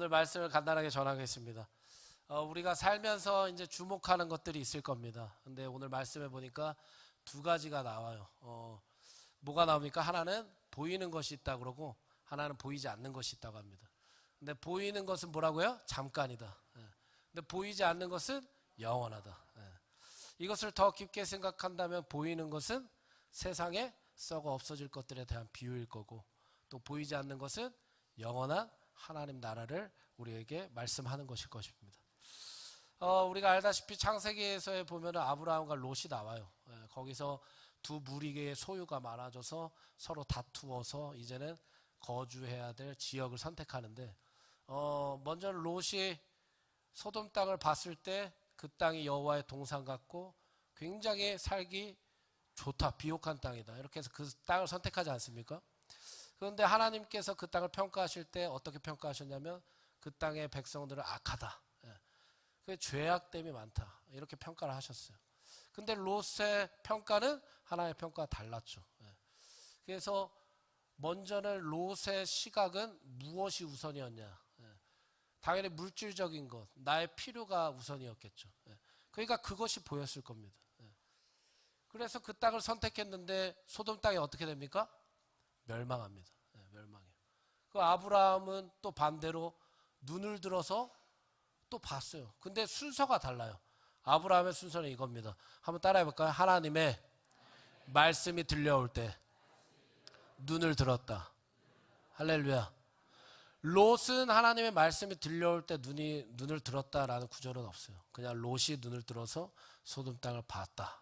오늘 말씀을 간단하게 전하겠습니다. 우리가 살면서 이제 주목하는 것들이 있을 겁니다. 근데 오늘 말씀해 보니까 두 가지가 나와요. 뭐가 나옵니까? 하나는 보이는 것이 있다 그러고 하나는 보이지 않는 것이 있다고 합니다. 근데 보이는 것은 뭐라고요? 잠깐이다. 근데 보이지 않는 것은 영원하다. 이것을 더 깊게 생각한다면 보이는 것은 세상에 썩어 없어질 것들에 대한 비유일 거고, 또 보이지 않는 것은 영원한 하나님 나라를 우리에게 말씀하는 것일 것입니다. 우리가 알다시피 창세기에서 보면 아브라함과 롯이 나와요. 거기서 두 무리의 소유가 많아져서 서로 다투어서 이제는 거주해야 될 지역을 선택하는데, 먼저 롯이 소돔 땅을 봤을 때 그 땅이 여호와의 동산 같고 굉장히 살기 좋다, 비옥한 땅이다, 이렇게 해서 그 땅을 선택하지 않습니까? 그런데 하나님께서 그 땅을 평가하실 때 어떻게 평가하셨냐면 그 땅의 백성들은 악하다, 그 죄악됨이 많다, 이렇게 평가를 하셨어요. 근데 롯의 평가는 하나님의 평가와 달랐죠. 그래서 먼저는 롯의 시각은 무엇이 우선이었냐? 당연히 물질적인 것, 나의 필요가 우선이었겠죠. 그러니까 그것이 보였을 겁니다. 그래서 그 땅을 선택했는데 소돔 땅이 어떻게 됩니까? 멸망합니다. 멸망해요. 그 아브라함은 또 반대로 눈을 들어서 또 봤어요. 근데 순서가 달라요. 아브라함의 순서는 이겁니다. 한번 따라해 볼까요? 하나님의 말씀이 들려올 때 눈을 들었다. 할렐루야. 롯은 하나님의 말씀이 들려올 때 눈을 들었다라는 구절은 없어요. 그냥 롯이 눈을 들어서 소돔 땅을 봤다.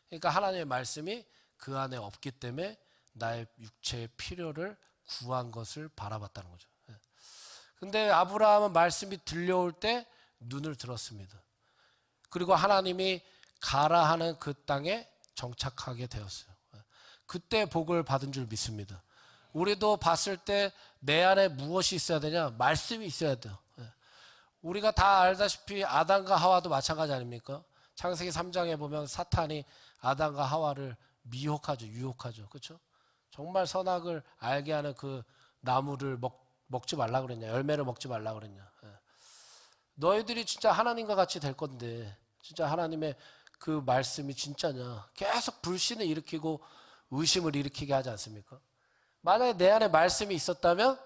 그러니까 하나님의 말씀이 그 안에 없기 때문에 나의 육체의 필요를 구한 것을 바라봤다는 거죠. 근데 아브라함은 말씀이 들려올 때 눈을 들었습니다. 그리고 하나님이 가라 하는 그 땅에 정착하게 되었어요. 그때 복을 받은 줄 믿습니다. 우리도 봤을 때 내 안에 무엇이 있어야 되냐? 말씀이 있어야 돼요. 우리가 다 알다시피 아담과 하와도 마찬가지 아닙니까? 창세기 3장에 보면 사탄이 아담과 하와를 미혹하죠. 유혹하죠. 그렇죠? 정말 선악을 알게 하는 그 나무를 먹지 말라 그랬냐? 열매를 먹지 말라 그랬냐? 너희들이 진짜 하나님과 같이 될 건데 진짜 하나님의 그 말씀이 진짜냐? 계속 불신을 일으키고 의심을 일으키게 하지 않습니까? 만약에 내 안에 말씀이 있었다면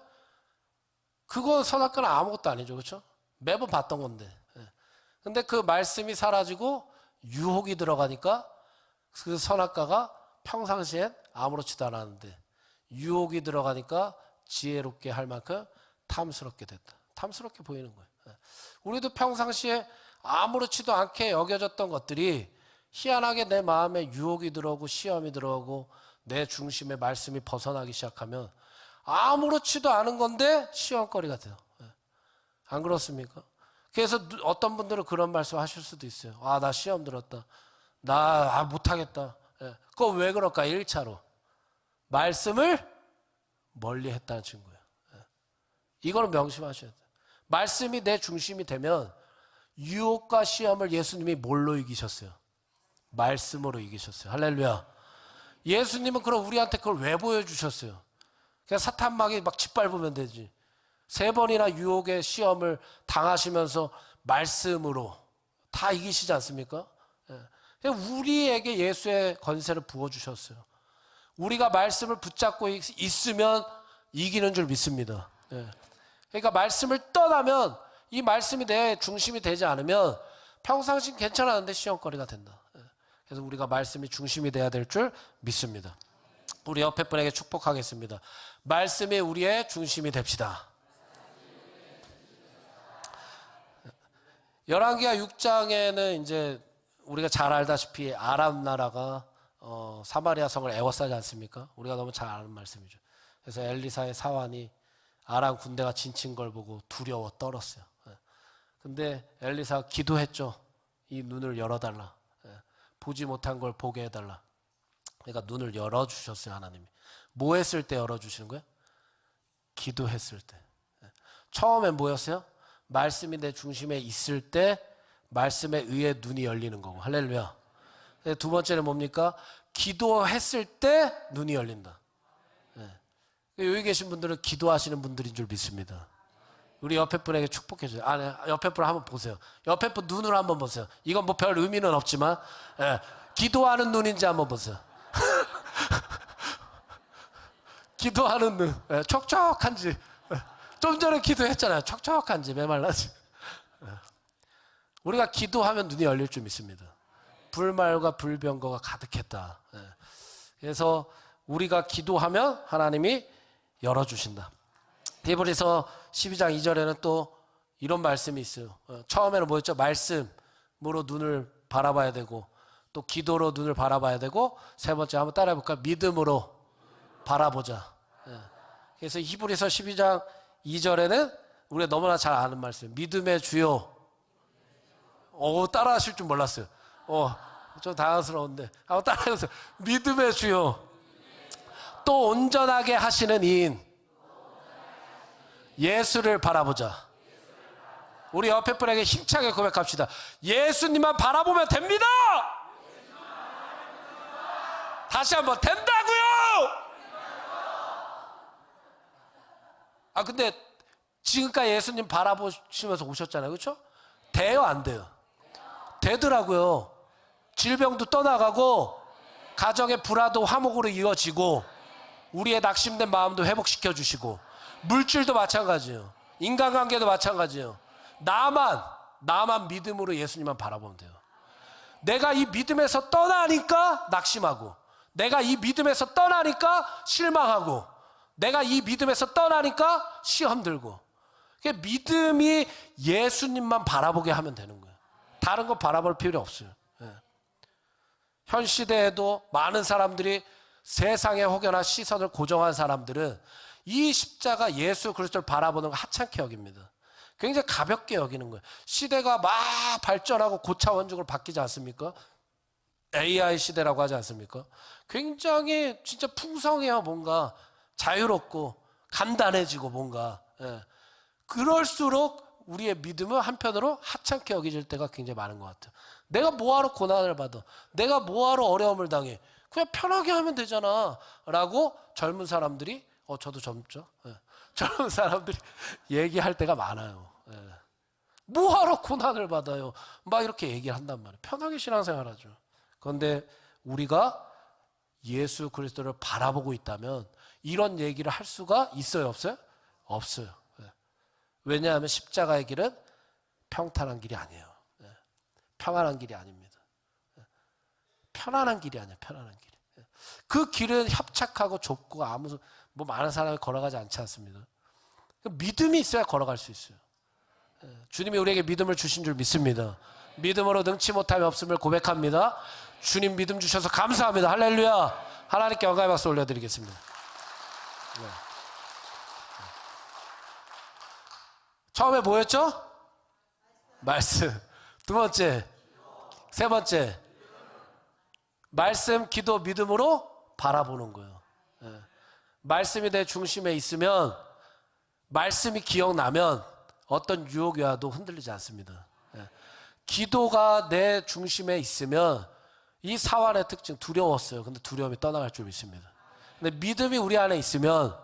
그건 선악과는 아무것도 아니죠. 그렇죠? 매번 봤던 건데. 근데 그 말씀이 사라지고 유혹이 들어가니까 그 선악과가 평상시엔 아무렇지도 않았는데 유혹이 들어가니까 지혜롭게 할 만큼 탐스럽게 됐다. 탐스럽게 보이는 거예요. 우리도 평상시에 아무렇지도 않게 여겨졌던 것들이 희한하게 내 마음에 유혹이 들어오고 시험이 들어오고 내 중심의 말씀이 벗어나기 시작하면 아무렇지도 않은 건데 시험거리가 돼요. 안 그렇습니까? 그래서 어떤 분들은 그런 말씀 하실 수도 있어요. 나 시험 들었다. 나 못하겠다. 그거 왜 그럴까? 1차로 말씀을 멀리 했다는 친구예요. 이거는 명심하셔야 돼요. 말씀이 내 중심이 되면 유혹과 시험을 예수님이 뭘로 이기셨어요? 말씀으로 이기셨어요. 할렐루야. 예수님은 그럼 우리한테 그걸 왜 보여주셨어요? 그냥 사탄막이 막 짓밟으면 되지. 3번이나 유혹의 시험을 당하시면서 말씀으로 다 이기시지 않습니까? 우리에게 예수의 권세를 부어주셨어요. 우리가 말씀을 붙잡고 있으면 이기는 줄 믿습니다. 그러니까 말씀을 떠나면 이 말씀이 내 중심이 되지 않으면 평상시는 괜찮았는데 시험거리가 된다. 그래서 우리가 말씀이 중심이 돼야 될 줄 믿습니다. 우리 옆에 분에게 축복하겠습니다. 말씀이 우리의 중심이 됩시다. 열왕기하 6장에는 이제 우리가 잘 알다시피 아람 나라가 사마리아 성을 에워싸지 않습니까? 우리가 너무 잘 아는 말씀이죠. 그래서 엘리사의 사환이 아람 군대가 지친 걸 보고 두려워 떨었어요. 근데 엘리사가 기도했죠. 이 눈을 열어달라. 보지 못한 걸 보게 해달라. 그러니까 눈을 열어주셨어요. 하나님이. 뭐 했을 때 열어주시는 거예요? 기도했을 때. 처음엔 뭐였어요? 말씀이 내 중심에 있을 때 말씀에 의해 눈이 열리는 거고. 할렐루야. 두 번째는 뭡니까? 기도했을 때 눈이 열린다. 여기 계신 분들은 기도하시는 분들인 줄 믿습니다. 우리 옆에 분에게 축복해 주세요. 아, 네. 옆에 분 한번 보세요. 옆에 분 눈으로 한번 보세요. 이건 뭐 별 의미는 없지만, 예. 기도하는 눈인지 한번 보세요. 기도하는 눈, 예. 촉촉한지. 예. 좀 전에 기도했잖아요. 촉촉한지, 메말라지. 예. 우리가 기도하면 눈이 열릴 줄 믿습니다. 불말과 불병거가 가득했다. 예. 그래서 우리가 기도하면 하나님이 열어주신다. 히브리서 12장 2절에는 또 이런 말씀이 있어요. 처음에는 뭐였죠? 말씀으로 눈을 바라봐야 되고, 또 기도로 눈을 바라봐야 되고, 세 번째 한번 따라해볼까요? 믿음으로 바라보자. 그래서 히브리서 12장 2절에는 우리가 너무나 잘 아는 말씀, 믿음의 주요. 따라 하실 줄 몰랐어요. 좀 당황스러운데 한번 따라해보세요. 믿음의 주요, 또 온전하게 하시는 이인 예수를 바라보자. 우리 옆에 분에게 힘차게 고백합시다. 예수님만 바라보면 됩니다. 다시 한번, 된다고요. 근데 지금까지 예수님 바라보시면서 오셨잖아요, 그렇죠? 돼요, 안 돼요? 되더라고요. 질병도 떠나가고, 가정의 불화도 화목으로 이어지고, 우리의 낙심된 마음도 회복시켜 주시고, 물질도 마찬가지예요. 인간관계도 마찬가지예요. 나만 믿음으로 예수님만 바라보면 돼요. 내가 이 믿음에서 떠나니까 낙심하고, 내가 이 믿음에서 떠나니까 실망하고, 내가 이 믿음에서 떠나니까 시험 들고. 믿음이 예수님만 바라보게 하면 되는 거예요. 다른 거 바라볼 필요 없어요. 현 시대에도 많은 사람들이, 세상에 혹여나 시선을 고정한 사람들은 이 십자가 예수 그리스도를 바라보는 거 하찮게 여깁니다. 굉장히 가볍게 여기는 거예요. 시대가 막 발전하고 고차원적으로 바뀌지 않습니까? AI 시대라고 하지 않습니까? 굉장히 진짜 풍성해요. 뭔가 자유롭고 간단해지고 뭔가. 그럴수록 우리의 믿음은 한편으로 하찮게 여겨질 때가 굉장히 많은 것 같아요. 내가 뭐하러 고난을 받아? 내가 뭐하러 어려움을 당해? 그냥 편하게 하면 되잖아 라고 젊은 사람들이, 저도 젊죠? 젊은 사람들이 얘기할 때가 많아요. 뭐하러 고난을 받아요? 막 이렇게 얘기를 한단 말이에요. 편하게 신앙생활 하죠. 그런데 우리가 예수 그리스도를 바라보고 있다면 이런 얘기를 할 수가 있어요, 없어요? 없어요. 왜냐하면 십자가의 길은 평탄한 길이 아니에요. 평안한 길이 아닙니다. 편안한 길이 아니에요, 편안한 길. 그 길은 협착하고 좁고 뭐 많은 사람이 걸어가지 않지 않습니다. 믿음이 있어야 걸어갈 수 있어요. 주님이 우리에게 믿음을 주신 줄 믿습니다. 믿음으로 능치 못함이 없음을 고백합니다. 주님 믿음 주셔서 감사합니다. 할렐루야. 하나님께 영광의 박수 올려드리겠습니다. 처음에 뭐였죠? 말씀. 두 번째, 세 번째, 말씀, 기도, 믿음으로 바라보는 거예요. 말씀이 내 중심에 있으면, 말씀이 기억나면 어떤 유혹이 와도 흔들리지 않습니다. 기도가 내 중심에 있으면 이 사환의 특징, 두려웠어요. 근데 두려움이 떠나갈 줄 믿습니다. 근데 믿음이 우리 안에 있으면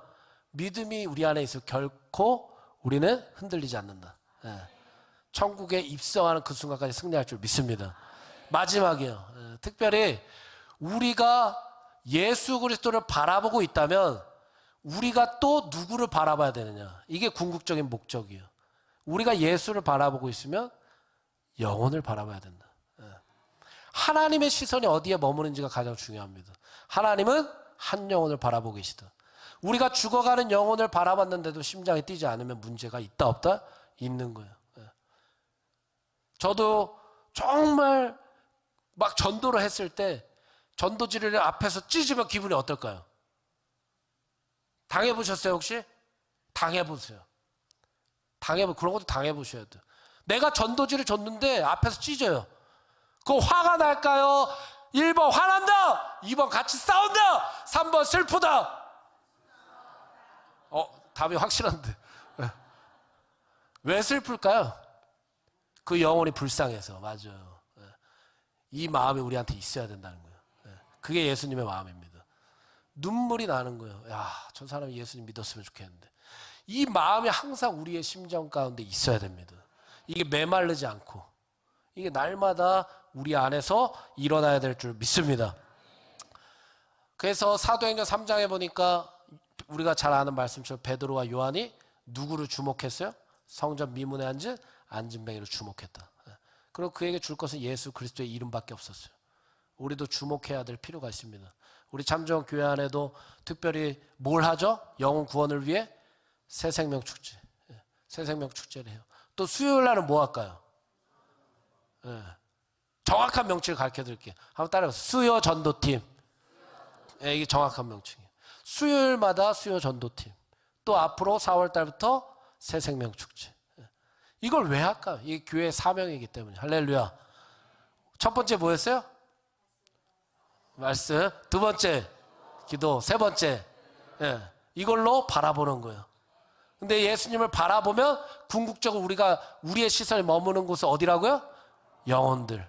결코 우리는 흔들리지 않는다. 천국에 입성하는 그 순간까지 승리할 줄 믿습니다. 마지막이에요. 특별히 우리가 예수 그리스도를 바라보고 있다면 우리가 또 누구를 바라봐야 되느냐. 이게 궁극적인 목적이에요. 우리가 예수를 바라보고 있으면 영혼을 바라봐야 된다. 하나님의 시선이 어디에 머무는지가 가장 중요합니다. 하나님은 한 영혼을 바라보고 계시다. 우리가 죽어가는 영혼을 바라봤는데도 심장이 뛰지 않으면 문제가 있다 없다? 있는 거예요. 저도 정말 막 전도를 했을 때 전도지를 앞에서 찢으면 기분이 어떨까요? 당해보셨어요 혹시? 당해보세요. 그런 것도 당해보셔야 돼요. 내가 전도지를 줬는데 앞에서 찢어요. 그거 화가 날까요? 1번 화난다, 2번 같이 싸운다, 3번 슬프다. 답이 확실한데 왜 슬플까요? 그 영혼이 불쌍해서. 맞아요. 이 마음이 우리한테 있어야 된다는 거예요. 그게 예수님의 마음입니다. 눈물이 나는 거예요. 야, 저 사람이 예수님 믿었으면 좋겠는데. 이 마음이 항상 우리의 심정 가운데 있어야 됩니다. 이게 메마르지 않고 이게 날마다 우리 안에서 일어나야 될 줄 믿습니다. 그래서 사도행전 3장에 보니까 우리가 잘 아는 말씀처럼 베드로와 요한이 누구를 주목했어요? 성전 미문에 앉은 안진뱅이를 주목했다. 그리고 그에게 줄 것은 예수 그리스도의 이름밖에 없었어요. 우리도 주목해야 될 필요가 있습니다. 우리 참정 교회 안에도 특별히 뭘 하죠? 영혼 구원을 위해 새생명 축제, 새생명 축제를 해요. 또 수요일 날은 뭐 할까요? 정확한 명칭을 가르쳐 드릴게요. 한번 따라해보세요. 수요 전도팀. 이게 정확한 명칭이에요. 수요일마다 수요 전도팀. 또 앞으로 4월 달부터 새생명 축제. 이걸 왜 할까요? 이게 교회의 사명이기 때문에. 할렐루야. 첫 번째 뭐였어요? 말씀. 두 번째 기도. 세 번째 이걸로 바라보는 거예요. 근데 예수님을 바라보면 궁극적으로 우리의 시선이 머무는 곳은 어디라고요? 영혼들.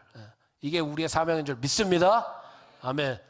이게 우리의 사명인 줄 믿습니다. 아멘.